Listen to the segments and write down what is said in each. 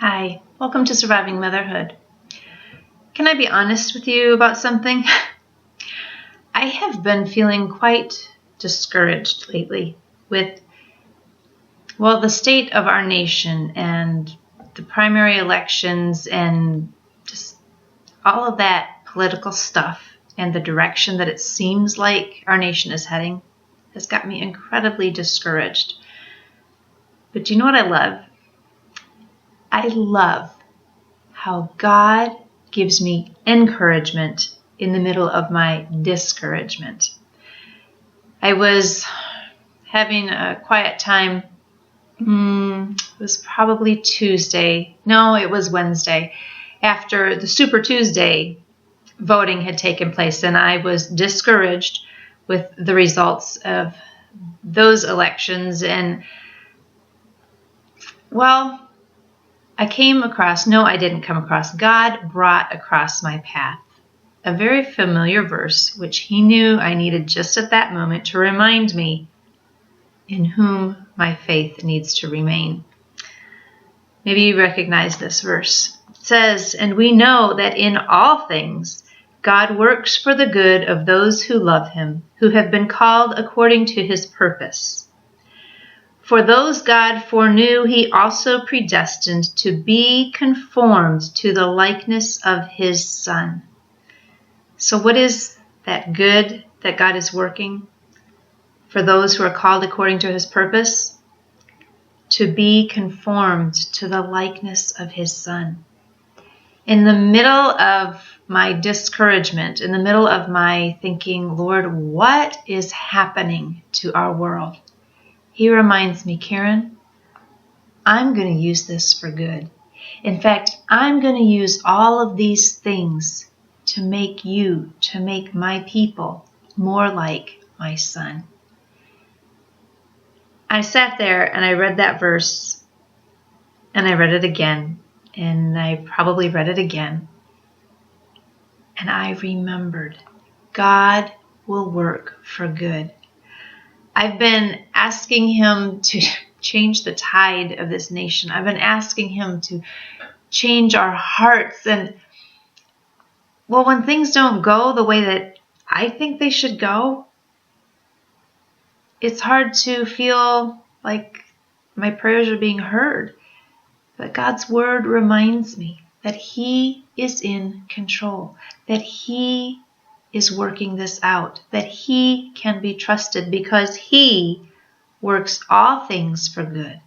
Hi, welcome to Surviving Motherhood. Can I be honest with you about something? I have been feeling quite discouraged lately with, the state of our nation and the primary elections and just all of that political stuff and the direction that it seems like our nation is heading has got me incredibly discouraged. But do you know what I love? I love how God gives me encouragement in the middle of my discouragement. I was having a quiet time. It was probably Tuesday. No, it was Wednesday after the Super Tuesday voting had taken place, and I was discouraged with the results of those elections. And I didn't come across. God brought across my path a very familiar verse, which he knew I needed just at that moment to remind me in whom my faith needs to remain. Maybe you recognize this verse. It says, "And we know that in all things God works for the good of those who love him, who have been called according to his purpose. For those God foreknew, he also predestined to be conformed to the likeness of his Son." So what is that good that God is working for those who are called according to his purpose? To be conformed to the likeness of his Son. In the middle of my discouragement, in the middle of my thinking, Lord, what is happening to our world? He reminds me, Karen, I'm going to use this for good. In fact, I'm going to use all of these things to make my people more like my Son. I sat there and I read that verse, and I read it again, and I probably read it again. And I remembered, God will work for good. I've been asking him to change the tide of this nation. I've been asking him to change our hearts. And when things don't go the way that I think they should go, it's hard to feel like my prayers are being heard. But God's word reminds me that he is in control, that he is working this out, that he can be trusted because he works all things for good,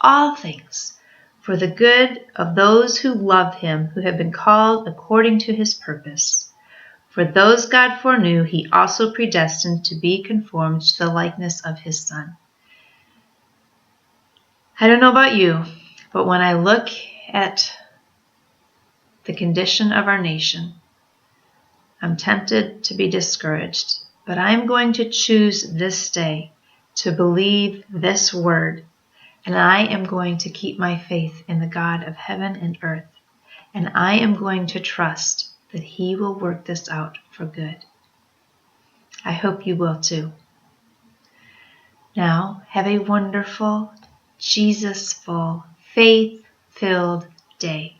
all things for the good of those who love him, who have been called according to his purpose. For those God foreknew, he also predestined to be conformed to the likeness of his Son. I don't know about you, but when I look at the condition of our nation, I'm tempted to be discouraged, but I'm going to choose this day to believe this word, and I am going to keep my faith in the God of heaven and earth, and I am going to trust that he will work this out for good. I hope you will too. Now, have a wonderful, Jesus-full, faith-filled day.